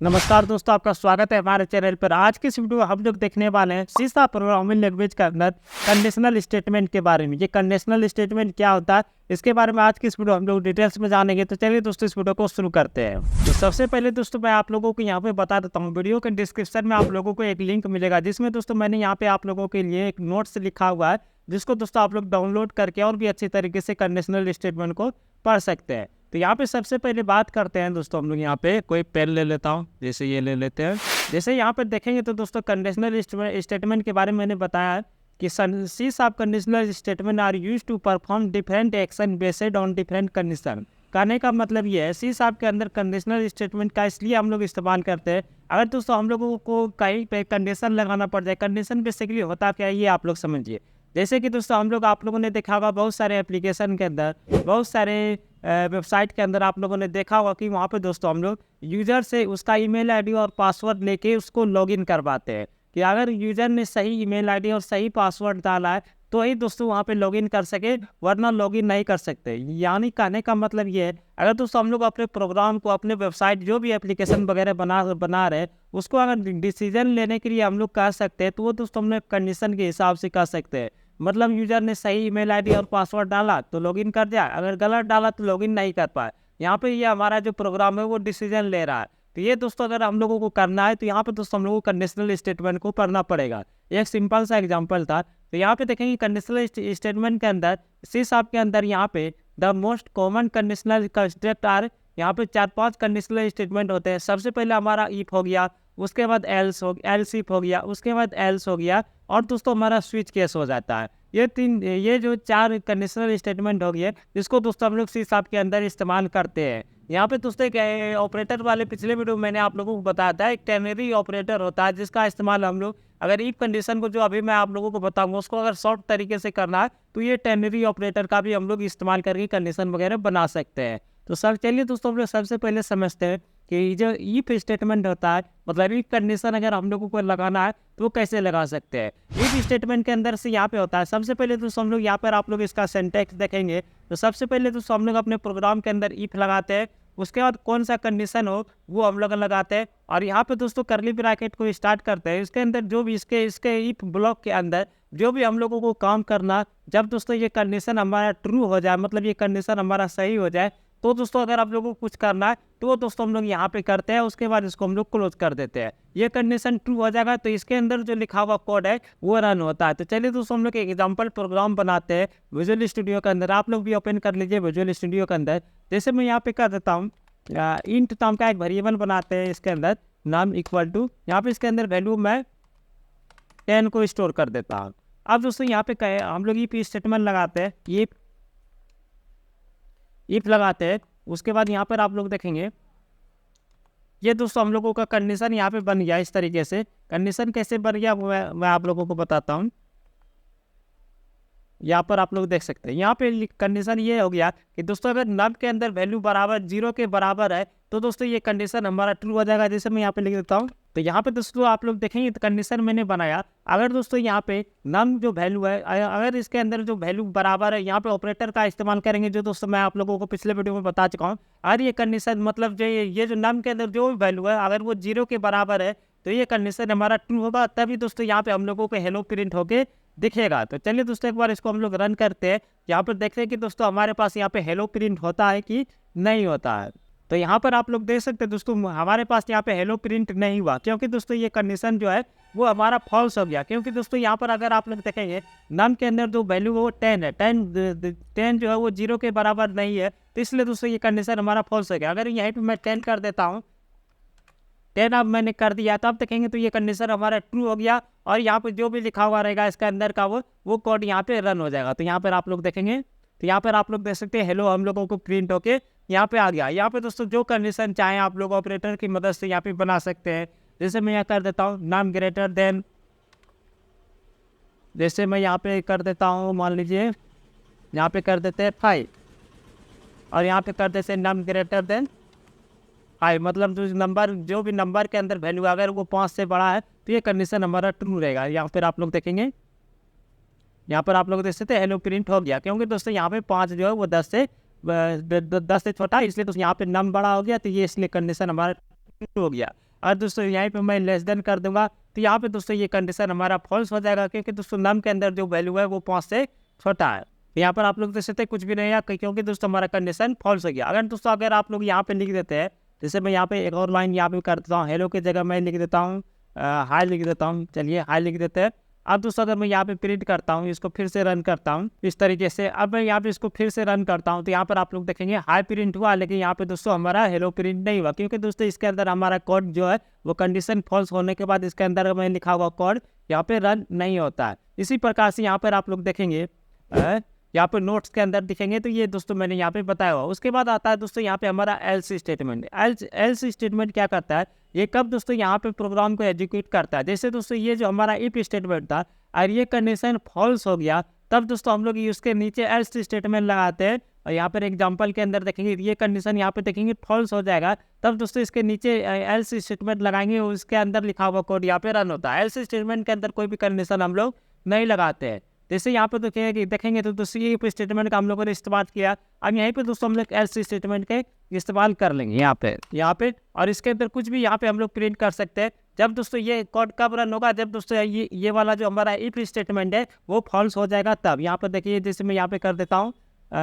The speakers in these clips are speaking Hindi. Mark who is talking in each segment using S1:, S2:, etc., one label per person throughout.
S1: नमस्कार दोस्तों, आपका स्वागत है हमारे चैनल पर। आज की इस वीडियो में हम लोग देखने वाले हैं सीसा प्रोग्रामिंग लैंग्वेज के अंदर कंडीशनल स्टेटमेंट के बारे में। ये कंडीशनल स्टेटमेंट क्या होता है, इसके बारे में आज की इस वीडियो हम लोग डिटेल्स में जानेंगे। तो चलिए दोस्तों, इस वीडियो को शुरू करते हैं। तो सबसे पहले दोस्तों मैं आप लोगों को यहाँ पे बता देता हूँ, वीडियो के डिस्क्रिप्शन में आप लोगों को एक लिंक मिलेगा, जिसमें दोस्तों मैंने यहाँ पे आप लोगों के लिए एक नोट्स लिखा हुआ है, जिसको दोस्तों आप लोग डाउनलोड करके और भी अच्छी तरीके से कंडीशनल स्टेटमेंट को पढ़ सकते हैं। तो यहाँ पे सबसे पहले बात करते हैं दोस्तों, हम लोग यहाँ पे कोई पेन ले लेता हूँ, जैसे ये ले लेते हैं। जैसे यहाँ पे देखेंगे तो दोस्तों कंडीशनल स्टेटमेंट के बारे में मैंने बताया है कि sees of conditional statement are use to perform different action based on different condition. कहने का मतलब ये है, सीस ऑफ के अंदर कंडीशनल स्टेटमेंट का इसलिए हम लोग इस्तेमाल करते हैं, अगर दोस्तों हम लोगों को कहीं पे कंडीशन लगाना पड़ जाए। कंडीशन बेसिकली होता क्या है ये आप लोग समझिए। जैसे कि दोस्तों हम लोग आप लोगों ने देखा होगा बहुत सारे एप्लीकेशन के अंदर, बहुत सारे वेबसाइट के अंदर आप लोगों ने देखा होगा कि वहाँ पे दोस्तों हम लोग यूज़र से उसका ईमेल आईडी और पासवर्ड लेके उसको लॉगिन करवाते हैं कि अगर यूज़र ने सही ईमेल आईडी और सही पासवर्ड डाला है तो ही दोस्तों वहाँ पे लॉगिन कर सके, वरना लॉगिन नहीं कर सकते। यानी कहने का मतलब ये है, अगर दोस्तों हम लोग अपने प्रोग्राम को, अपने वेबसाइट, जो भी एप्लीकेशन वगैरह बना रहे हैं, उसको अगर डिसीजन लेने के लिए हम लोग कह सकते हैं, तो वो दोस्तों हम लोग कंडीशन के हिसाब से कह सकते हैं। मतलब यूजर ने सही ईमेल आईडी और पासवर्ड डाला तो लॉगिन कर दिया, अगर गलत डाला तो लॉगिन नहीं कर पाए। यहाँ पे ये हमारा जो प्रोग्राम है वो डिसीजन ले रहा है। तो ये दोस्तों अगर हम लोगों को करना है तो यहाँ पे दोस्तों हम लोगों को कंडीशनल स्टेटमेंट को पढ़ना पड़ेगा। एक सिंपल सा एग्जांपल था। तो यहाँ पे देखेंगे कंडीशनल स्टेटमेंट के अंदर, सी शार्प के अंदर यहाँ पे the most common conditional construct are, यहाँ पे 4-5 कंडीशनल स्टेटमेंट होते हैं। सबसे पहले हमारा इफ हो गया, उसके बाद एल्स इफ हो गया, उसके बाद एल्स हो गया, और दोस्तों हमारा स्विच केस हो जाता है। ये जो 4 कंडीशनल स्टेटमेंट हो गए, जिसको दोस्तों हम लोग सी शार्प के अंदर इस्तेमाल करते हैं। यहाँ पे दोस्तों एक ऑपरेटर वाले पिछले वीडियो में मैंने आप लोगों को बताया था, एक टेनरी ऑपरेटर होता है, जिसका इस्तेमाल हम लोग अगर इफ कंडीशन को, जो अभी मैं आप लोगों को बताऊंगा, उसको अगर शॉर्ट तरीके से करना है तो ये टेनरी ऑपरेटर का भी हम लोग इस्तेमाल करके कंडीशन वगैरह बना सकते हैं। तो सर चलिए दोस्तों हम लोग सबसे पहले समझते हैं कि जो इफ स्टेटमेंट होता है, मतलब इफ कंडीशन अगर हम लोगों को लगाना है तो वो कैसे लगा सकते हैं। इफ स्टेटमेंट के अंदर से यहाँ पे होता है, सबसे पहले दोस्तों हम लोग यहाँ पर आप लोग इसका सिंटैक्स देखेंगे। तो सबसे पहले दोस्तों हम लोग अपने प्रोग्राम के अंदर इफ लगाते हैं, उसके बाद कौन सा कंडीशन हो वो हम लोग लगाते हैं, और यहाँ पे दोस्तों करली ब्रैकेट को स्टार्ट करते हैं। इसके अंदर जो भी इसके इफ ब्लॉक के अंदर जो भी हम लोगों को काम करना, जब दोस्तों ये कंडीशन हमारा ट्रू हो जाए, मतलब ये कंडीशन हमारा सही हो जाए, तो दोस्तों अगर आप लोगों को कुछ करना है तो वो दोस्तों हम लोग यहाँ पे करते हैं। उसके बाद इसको हम लोग क्लोज कर देते हैं। ये कंडीशन ट्रू हो जाएगा तो इसके अंदर जो लिखा हुआ कोड है वो रन होता है। तो चलिए दोस्तों हम लोग एक एग्जांपल प्रोग्राम बनाते हैं विजुअल स्टूडियो के अंदर। आप लोग भी ओपन कर लीजिए विजुअल स्टूडियो के अंदर। जैसे मैं यहाँ पे कर देता हूँ, इंट नाम का एक वेरिएबल बनाते हैं, इसके अंदर नाम इक्वल टू, यहाँ पे इसके अंदर वैल्यू मैं 10 को स्टोर कर देता हूँ। अब दोस्तों यहाँ पे हम लोग इफ स्टेटमेंट लगाते हैं, इफ लगाते हैं। उसके बाद यहाँ पर आप लोग देखेंगे ये दोस्तों हम लोगों का कंडीशन यहाँ पे बन गया। इस तरीके से कंडीशन कैसे बन गया वो मैं आप लोगों को बताता हूँ। यहाँ पर आप लोग देख सकते हैं, यहाँ पे कंडीशन ये हो गया कि दोस्तों अगर नम के अंदर वैल्यू बराबर 0 के बराबर है तो दोस्तों ये कंडीशन हमारा ट्रू हो जाएगा। जैसे मैं यहाँ पे लिख देता हूँ, तो यहाँ पे दोस्तों आप लोग देखेंगे तो कंडीशन मैंने बनाया। अगर दोस्तों यहाँ पे नम जो वैल्यू है, अगर इसके अंदर जो वैल्यू बराबर है, यहाँ पे ऑपरेटर का इस्तेमाल करेंगे, जो दोस्तों मैं आप लोगों को पिछले वीडियो में बता चुका हूँ। अगर ये कंडीशन, मतलब जो ये जो नम के अंदर जो भी वैल्यू है, अगर वो 0 के बराबर है तो ये कंडीशन हमारा ट्रू होगा, तभी दोस्तों यहाँ पे हम लोगों को हेलो प्रिंट होके दिखेगा। तो चलिए दोस्तों एक बार इसको हम लोग रन करते हैं। यहाँ पर देखते हैं कि दोस्तों हमारे पास यहाँ पे हेलो प्रिंट होता है कि नहीं होता है। तो यहाँ पर आप लोग देख सकते हैं दोस्तों हमारे पास यहाँ पे हेलो प्रिंट नहीं हुआ, क्योंकि दोस्तों ये कंडीशन जो है वो हमारा फॉल्स हो गया। क्योंकि दोस्तों यहाँ पर अगर आप लोग देखेंगे नम के अंदर जो वैल्यू है वो 10 है, 10 जो है वो 0 के बराबर नहीं है, तो इसलिए दोस्तों ये कंडीशन हमारा फॉल्स हो गया। अगर यहीं पर मैं 10 कर देता हूँ, 10 अब मैंने कर दिया, तब देखेंगे तो ये कंडीशन हमारा ट्रू हो गया, और यहाँ पे जो भी लिखा हुआ रहेगा इसके अंदर का वो कोड यहाँ पे रन हो जाएगा। तो यहाँ पर आप लोग देखेंगे, तो यहाँ पर आप लोग देख सकते हैं हेलो हम लोगों को प्रिंट होके यहाँ पे आ गया। यहाँ पे दोस्तों जो कंडीशन चाहें आप लोग ऑपरेटर की मदद से यहाँ पे बना सकते हैं। जैसे मैं यहाँ कर देता हूँ नाम ग्रेटर देन, जैसे मैं यहाँ पे कर देता हूँ, मान लीजिए यहाँ पे कर देते हैं 5, और यहाँ पे कर देते हैं नम ग्रेटर देन 5, मतलब जो भी नंबर के अंदर वैल्यू अगर वो 5 से बड़ा है तो ये कंडीशन हमारा ट्रू रहेगा। यहाँ पर आप लोग देखेंगे, यहाँ पर आप लोग देख सकते हैं हेलो प्रिंट हो गया, क्योंकि दोस्तों यहाँ पे 5 जो है वो 10 से छोटा है, इसलिए तो यहाँ पे नम बड़ा हो गया, तो ये इसलिए कंडीशन हमारा ट्रू हो गया। और दोस्तों यहाँ पे मैं लेस देन कर दूंगा, तो यहाँ पे दोस्तों ये कंडीशन हमारा फॉल्स हो जाएगा, क्योंकि दोस्तों नम के अंदर जो वैल्यू है वो 5 से छोटा है। यहाँ पर आप लोग देख सकते हैं कुछ भी नहीं है, क्योंकि दोस्तों हमारा कंडीशन फॉल्स हो गया। अगर आप लोग यहाँ पे लिख देते हैं, जैसे मैं यहाँ पे एक और लाइन यहाँ पे कर देता हूँ, हेलो की जगह मैं लिख देता हूँ हाई लिख देता हूँ। चलिए हाई लिख देते हैं। अब दोस्तों अगर मैं यहाँ पे प्रिंट करता हूँ, इसको फिर से रन करता हूँ इस तरीके से, अब मैं यहाँ पे इसको फिर से रन करता हूँ, तो यहाँ पर आप लोग देखेंगे हाई प्रिंट हुआ, लेकिन यहाँ पे दोस्तों हमारा हेलो प्रिंट नहीं हुआ, क्योंकि दोस्तों इसके अंदर हमारा कोड जो है वो कंडीशन फॉल्स होने के बाद इसके अंदर में लिखा हुआ कोड यहाँ पे रन नहीं होता है। इसी प्रकार से यहाँ पर आप लोग देखेंगे यहाँ पे नोट्स के अंदर दिखेंगे, तो ये दोस्तों मैंने यहाँ पे बताया हुआ। उसके बाद आता है दोस्तों यहाँ पे हमारा एल्स स्टेटमेंट। एल्स स्टेटमेंट क्या करता है, ये कब दोस्तों यहाँ पे प्रोग्राम को एग्जीक्यूट करता है। जैसे दोस्तों ये जो हमारा इफ स्टेटमेंट था और ये कंडीशन फॉल्स हो गया, तब दोस्तों हम लोग उसके नीचे एल्स स्टेटमेंट लगाते हैं, और यहाँ पर एग्जाम्पल के अंदर देखेंगे ये कंडीशन यहाँ पे देखेंगे फॉल्स हो जाएगा, तब दोस्तों इसके नीचे एल्स स्टेटमेंट लगाएंगे, उसके अंदर लिखा हुआ कोड यहाँ पे रन होता है। एल्स स्टेटमेंट के अंदर कोई भी कंडीशन हम लोग नहीं लगाते हैं। जैसे यहाँ पे देखेंगे तो दोस्तों ये स्टेटमेंट का हम लोगों ने इस्तेमाल किया। अब यहीं पे दोस्तों हम लोग एल्स स्टेटमेंट के इस्तेमाल कर लेंगे यहाँ पे, और इसके अंदर कुछ भी यहाँ पे हम लोग प्रिंट कर सकते हैं। जब दोस्तों ये कोड कब रन होगा, जब दोस्तों ये वाला जो हमारा इफ स्टेटमेंट है वो फॉल्स हो जाएगा तब। यहाँ पर देखिए जैसे मैं यहाँ पे कर देता हूँ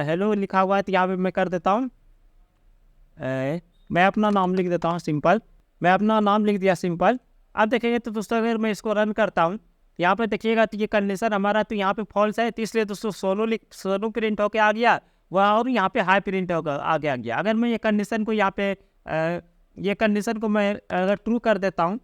S1: हेलो लिखा हुआ है, तो यहाँ पे मैं कर देता हूँ मैं अपना नाम लिख देता हूँ सिंपल, मैं अपना नाम लिख दिया सिंपल। अब देखेंगे तो दोस्तों अगर मैं इसको रन करता हूँ, यहाँ पे देखिएगा तो ये कंडीशन हमारा तो यहाँ पे फॉल्स है, तो इसलिए दोस्तों सोनू प्रिंट होके आ गया वह, और यहाँ पे हाई प्रिंट होकर आगे आ गया। अगर मैं ये कंडीशन को यहाँ पे ये कंडीशन को मैं अगर ट्रू कर देता हूँ,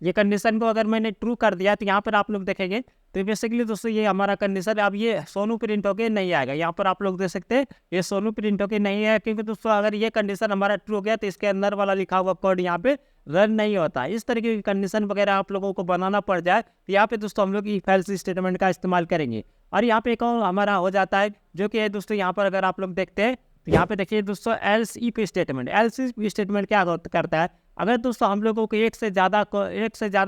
S1: ये कंडीशन को अगर मैंने ट्रू कर दिया, तो यहाँ पर आप लोग देखेंगे तो बेसिकली दोस्तों ये हमारा कंडीशन अब ये सोनू प्रिंट होके नहीं आएगा। यहाँ पर आप लोग देख सकते हैं ये सोनू प्रिंट होके नहीं है, क्योंकि दोस्तों अगर ये कंडीशन हमारा ट्रू हो गया तो इसके अंदर वाला लिखा हुआ कोड यहाँ पे रन नहीं होता। इस तरीके की कंडीशन वगैरह आप लोगों को बनाना पड़ जाए, तो यहाँ पे दोस्तों हम लोग इफ एल्स स्टेटमेंट का इस्तेमाल करेंगे। और यहाँ पे एक और हमारा हो जाता है, जो कि दोस्तों यहाँ पर अगर आप लोग देखते हैं तो यहाँ पे देखिए दोस्तों else if statement. Else if statement क्या करता है, अगर दोस्तों हम लोगों को एक से ज़्यादा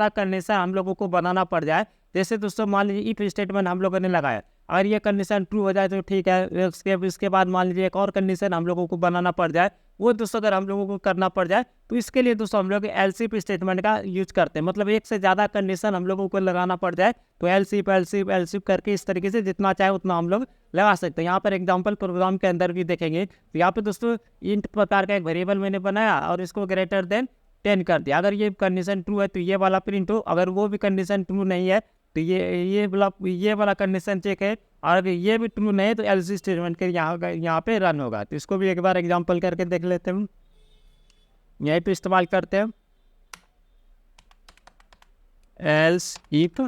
S1: कंडीशन हम लोगों को बनाना पड़ जाए, जैसे दोस्तों मान लीजिए इफ स्टेटमेंट हम लोगों ने लगाया, अगर ये कंडीशन ट्रू हो जाए तो ठीक है, इसके बाद मान लीजिए एक और कंडीशन हम लोगों को बनाना पड़ जाए, वो दोस्तों अगर हम लोगों को करना पड़ जाए, तो इसके लिए दोस्तों हम लोग एल्स इफ स्टेटमेंट का यूज करते हैं। मतलब एक से ज़्यादा कंडीशन हम लोगों को लगाना पड़ जाए तो एल्स इफ करके इस तरीके से जितना चाहे उतना हम लोग लगा सकते हैं। यहाँ पर एग्जाम्पल प्रोग्राम के अंदर भी देखेंगे, तो यहाँ पे दोस्तों इंट प्रकार का एक वेरिएबल मैंने बनाया और इसको ग्रेटर देन 10 कर दिया। अगर ये कंडीशन ट्रू है तो ये वाला प्रिंट हो, अगर वो भी कंडीशन ट्रू नहीं है तो ये वाला कंडीशन चेक है, और अगर ये भी ट्रू नहीं है तो एल्स स्टेटमेंट के यहाँ पे रन होगा। तो इसको भी एक बार एग्जांपल करके देख लेते हैं, यहीं पे इस्तेमाल करते हैं एल्स इफ।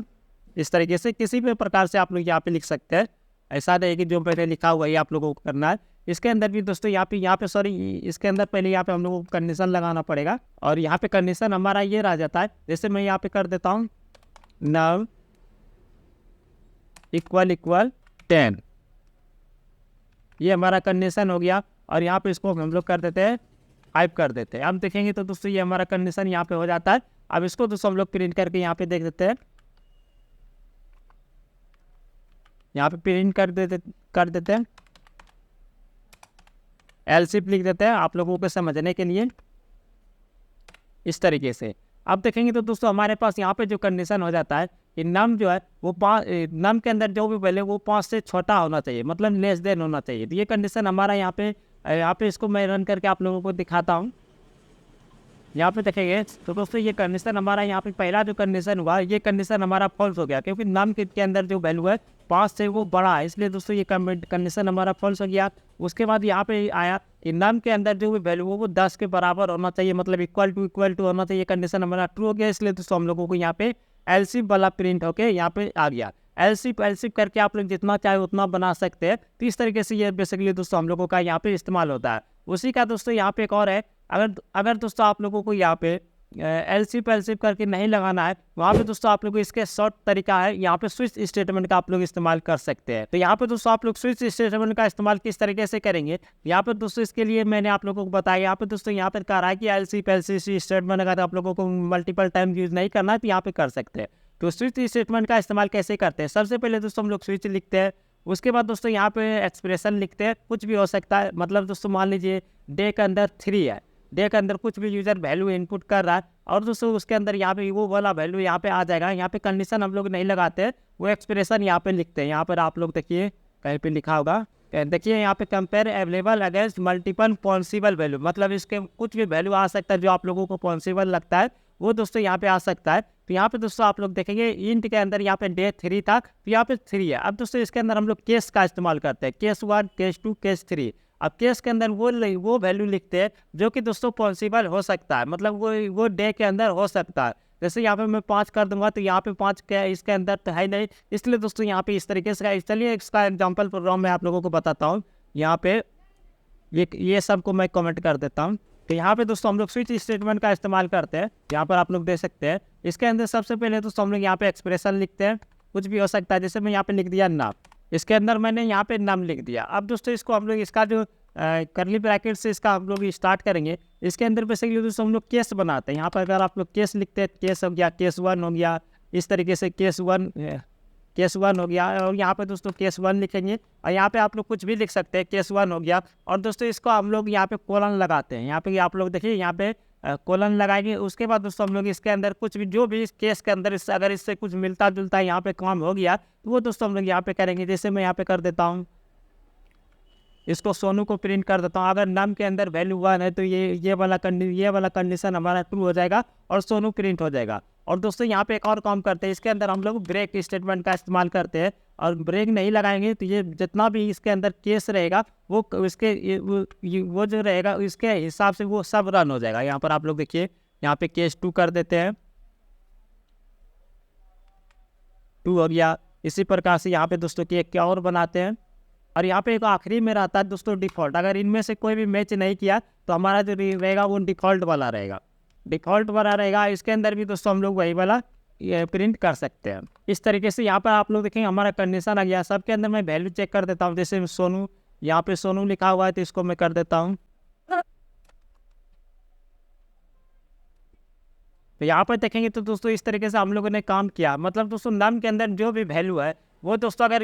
S1: इस तरीके से किसी भी प्रकार से आप लोग यहाँ पे लिख सकते हैं, ऐसा नहीं कि जो पहले लिखा हुआ है आप लोगों को करना है। इसके अंदर भी दोस्तों यहाँ पे सॉरी इसके अंदर पहले यहाँ पे हम लोगों को कंडीशन लगाना पड़ेगा, और यहाँ पे कंडीशन हमारा ये रह जाता है। जैसे मैं यहाँ पे कर देता हूँ नव इक्वल 10, ये हमारा कंडीशन हो गया, और यहाँ पे इसको हम लोग कर देते हैं 5 कर देते हैं। अब देखेंगे तो दोस्तों ये हमारा कंडीशन यहाँ पे हो जाता है। अब इसको दोस्तों हम लोग प्रिंट करके यहाँ पे देख देते हैं, यहाँ पे प्रिंट कर देते हैं, एल्स इफ लिख देते हैं आप लोगों को समझने के लिए इस तरीके से। अब देखेंगे तो दोस्तों हमारे पास यहाँ पे जो कंडीशन हो जाता है कि नम जो है वो नम के अंदर जो भी वैल्यू वो 5 से छोटा होना चाहिए, मतलब लेस देन होना चाहिए। तो ये कंडीशन हमारा यहाँ पे इसको मैं रन करके आप लोगों को दिखाता हूँ। यहाँ पे देखेंगे तो दोस्तों ये कंडीशन हमारा यहाँ पे पहला जो कंडीशन हुआ ये कंडीशन हमारा फॉल्स हो गया, क्योंकि नम के अंदर जो वैल्यू है 5 से वो बड़ा है, इसलिए दोस्तों ये कंडीशन हमारा फॉल्स हो गया। उसके बाद यहाँ पे आया कि नम के अंदर जो भी वैल्यू है वो 10 के बराबर होना चाहिए, मतलब इक्वल टू होना चाहिए। कंडीशन हमारा ट्रू हो गया, इसलिए दोस्तों हम लोगों को यहाँ पे एल्स इफ वाला प्रिंट होके यहाँ पे आ गया। एल्स इफ करके आप लोग जितना चाहे उतना बना सकते हैं। तो इस तरीके से ये बेसिकली दोस्तों हम लोगों का यहाँ पे इस्तेमाल होता है। उसी का दोस्तों यहाँ पे एक और है, अगर दोस्तों आप लोगों को यहाँ पे एल्स इफ करके नहीं लगाना है, वहाँ पे दोस्तों आप लोग को इसके शॉर्ट तरीका है, यहाँ पे स्विच स्टेटमेंट का आप लोग इस्तेमाल कर सकते हैं। तो यहाँ पे दोस्तों आप लोग स्विच स्टेटमेंट का इस्तेमाल किस तरीके से करेंगे, यहाँ पे दोस्तों इसके लिए मैंने आप लोगों को बताया। यहाँ पे दोस्तों यहाँ पर कह रहा है कि एल्स इफ स्टेटमेंट अगर आप लोगों को मल्टीपल टाइम यूज नहीं करना है तो यहाँ पे कर सकते हैं। तो स्विच स्टेटमेंट का इस्तेमाल कैसे करते हैं, सबसे पहले दोस्तों हम लोग स्विच लिखते हैं, उसके बाद दोस्तों यहाँ पे एक्सप्रेशन लिखते हैं, कुछ भी हो सकता है। मतलब दोस्तों मान लीजिए डे के अंदर 3 है, डे के अंदर कुछ भी यूजर वैल्यू इनपुट कर रहा है और दोस्तों उसके अंदर यहाँ पे वो वाला वैल्यू यहाँ पे आ जाएगा। यहाँ पे कंडीशन हम लोग नहीं लगाते हैं, वो एक्सप्रेशन यहाँ पे लिखते हैं। यहाँ पर आप लोग देखिए कहीं पे लिखा होगा, देखिए यहाँ पे compare available against multiple possible value, मतलब इसके कुछ भी वैल्यू आ सकता है जो आप लोगों को पॉसिबल लगता है वो दोस्तों यहाँ पे आ सकता है। तो यहाँ पे दोस्तों आप लोग देखेंगे इंट के अंदर यहाँ पे डे 3 था तो यहाँ पे 3 है। अब दोस्तों इसके अंदर हम लोग केस का इस्तेमाल करते हैं, केस 1, केस 2, केस 3। अब केस के अंदर वो वैल्यू लिखते हैं जो कि दोस्तों पॉसिबल हो सकता है, मतलब वो डे के अंदर हो सकता है। जैसे यहाँ पे मैं 5 कर दूंगा तो यहाँ पे 5 क्या इसके अंदर तो है नहीं, इसलिए दोस्तों यहाँ पे इस तरीके से। चलिए इसका एग्जाम्पल प्रोग्राम मैं आप लोगों को बताता हूँ। यहाँ पे ये सब को मैं कमेंट कर देता हूँ। तो यहाँ पे दोस्तों हम लोग स्विच स्टेटमेंट का इस्तेमाल करते हैं। यहाँ पर आप लोग देख सकते हैं इसके अंदर सबसे पहले दोस्तों हम लोग यहाँ पे एक्सप्रेशन लिखते हैं, कुछ भी हो सकता है। जैसे मैं यहाँ पे लिख दिया नाम, इसके अंदर मैंने यहाँ पे नाम लिख दिया। अब दोस्तों इसको हम लोग इसका जो करली ब्रैकेट से इसका हम लोग स्टार्ट करेंगे। इसके अंदर बेसिकली दोस्तों हम लोग केस बनाते हैं। यहाँ पर अगर आप लोग केस लिखते हैं, केस हो गया, केस 1 हो गया, इस तरीके से केस 1 हो गया। और यहाँ पे दोस्तों केस 1 लिखेंगे और यहाँ पे आप लोग कुछ भी लिख सकते हैं, केस 1 हो गया। और दोस्तों इसको हम लोग यहाँ पे कोलन लगाते हैं। यहाँ पे आप लोग देखिए यहाँ पे कोलन लगाएंगे। उसके बाद दोस्तों हम लोग इसके अंदर कुछ भी जो भी इस केस के अंदर अगर इससे कुछ मिलता जुलता यहाँ पे काम हो गया तो वो दोस्तों हम लोग यहाँ पे करेंगे। जैसे मैं यहाँ पे कर देता हूँ, इसको सोनू को प्रिंट कर देता हूँ। अगर नाम के अंदर वैल्यू 1 है तो ये वाला कंडीशन हमारा ट्रू हो जाएगा और सोनू प्रिंट हो जाएगा। और दोस्तों यहाँ पे एक और काम करते हैं, इसके अंदर हम लोग ब्रेक स्टेटमेंट का इस्तेमाल करते हैं। और ब्रेक नहीं लगाएंगे तो ये जितना भी इसके अंदर केस रहेगा वो इसके वो जो रहेगा इसके हिसाब से वो सब रन हो जाएगा। यहाँ पर आप लोग देखिए यहाँ पे केस 2 कर देते हैं, 2 हो गया। इसी प्रकार से यहाँ पे दोस्तों की एक क्या और बनाते हैं। और यहाँ पे एक आखिरी में रहता है दोस्तों डिफ़ॉल्ट। अगर इनमें से कोई भी मैच नहीं किया तो हमारा जो रहेगा वो डिफ़ॉल्ट वाला रहेगा, डिफ़ॉल्ट वाला रहेगा। इसके अंदर भी दोस्तों हम लोग वही वाला प्रिंट कर सकते हैं। इस तरीके से यहाँ पर आप लोग देखेंगे हमारा कंडीशन आ गया। सबके अंदर मैं वैल्यू चेक कर देता हूँ। जैसे सोनू, यहाँ पे सोनू लिखा हुआ है तो इसको मैं कर देता हूँ। तो यहाँ पर देखेंगे तो दोस्तों इस तरीके से हम लोगों ने काम किया। मतलब दोस्तों नाम के अंदर जो भी वैल्यू है वो दोस्तों अगर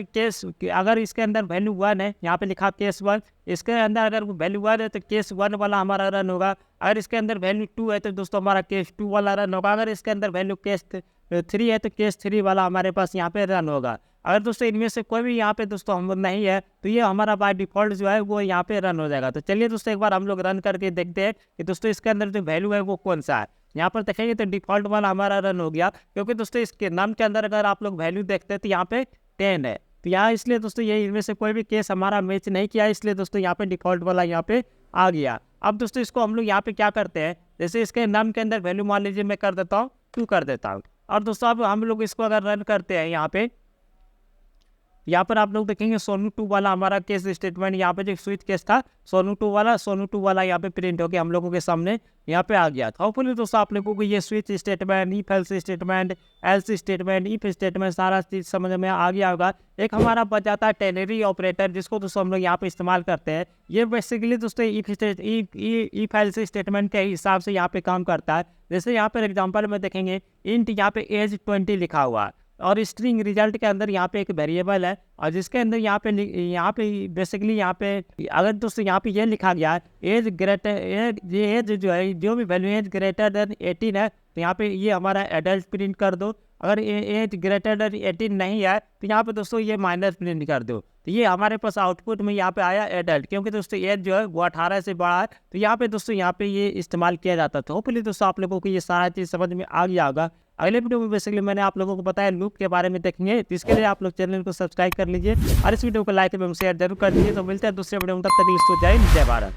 S1: इसके अंदर वैल्यू 1 है, यहाँ पे लिखा केस 1, इसके अंदर अगर वैल्यू 1 है तो केस 1 वाला हमारा रन होगा। अगर इसके अंदर वैल्यू 2 है तो दोस्तों हमारा केस 2 वाला रन होगा। अगर इसके अंदर वैल्यू केस 3 है तो केस 3 वाला हमारे पास यहाँ पे रन होगा। अगर दोस्तों इनमें से कोई भी यहाँ पे दोस्तों हम नहीं है तो ये हमारा बाय डिफ़ॉल्ट जो है वो यहाँ पे रन हो जाएगा। तो चलिए दोस्तों एक बार हम लोग रन करके देखते हैं कि दोस्तों इसके अंदर जो वैल्यू है वो कौन सा है। यहाँ पर देखेंगे तो डिफ़ॉल्ट वाला हमारा रन हो गया, क्योंकि दोस्तों इसके नाम के अंदर अगर आप लोग वैल्यू देखते हैं तो यहाँ पे 10 है। तो यहाँ इसलिए दोस्तों ये इनमें से कोई भी केस हमारा मैच नहीं किया, इसलिए दोस्तों यहाँ पे डिफ़ॉल्ट वाला यहाँ पे आ गया। अब दोस्तों इसको हम लोग यहाँ पे क्या करते हैं, जैसे इसके नाम के अंदर वैल्यू मान लीजिए मैं कर देता हूँ 2 कर देता हूँ। और दोस्तों अब हम लोग इसको अगर रन करते हैं यहाँ पर आप लोग देखेंगे सोनू 2 वाला हमारा केस स्टेटमेंट, यहाँ पे जो स्विच केस था सोनू 2 वाला यहाँ पे प्रिंट होकर हम लोगों के सामने यहाँ पे आ गया था। होपफुली दोस्तों आप लोगों को ये switch statement, if else statement, else statement, if statement सारा चीज़ समझ में आ गया होगा। एक हमारा बच जाता है टेनरी ऑपरेटर, जिसको दोस्तों हम लोग यहाँ पे इस्तेमाल करते हैं। ये बेसिकली दोस्तों इफ एल्स स्टेटमेंट के हिसाब से यहाँ पे काम करता है। जैसे यहाँ पर एग्जाम्पल में देखेंगे इंट यहाँ पे एज 20 लिखा हुआ है और स्ट्रिंग रिजल्ट के अंदर यहाँ पे एक वेरिएबल है और जिसके अंदर यहाँ पे बेसिकली यहाँ पे अगर दोस्तों यहाँ पे ये लिखा गया है एज जो है जो भी वैल्यू एज ग्रेटर देन 18 है तो यहाँ पे ये हमारा एडल्ट प्रिंट कर दो। अगर एज ग्रेटर देन 18 नहीं है तो यहाँ पे दोस्तों ये माइनस प्रिंट कर दो। तो ये हमारे पास आउटपुट में यहाँ पे आया एडल्ट, क्योंकि दोस्तों एज जो है वो 18 से बड़ा है। तो यहाँ पे दोस्तों यहाँ पे ये इस्तेमाल किया जाता था। होपफुली दोस्तों आप लोगों को ये सारा चीज़ समझ में आ गया होगा। अगले वीडियो में बेसिकली मैंने आप लोगों को बताया लूप के बारे में देखेंगे, जिसके लिए आप लोग चैनल को सब्सक्राइब कर लीजिए और इस वीडियो को लाइक एवं शेयर जरूर कर दीजिए। तो मिलते हैं दूसरे वीडियो में, तब तक के लिए जय हिंद जय भारत।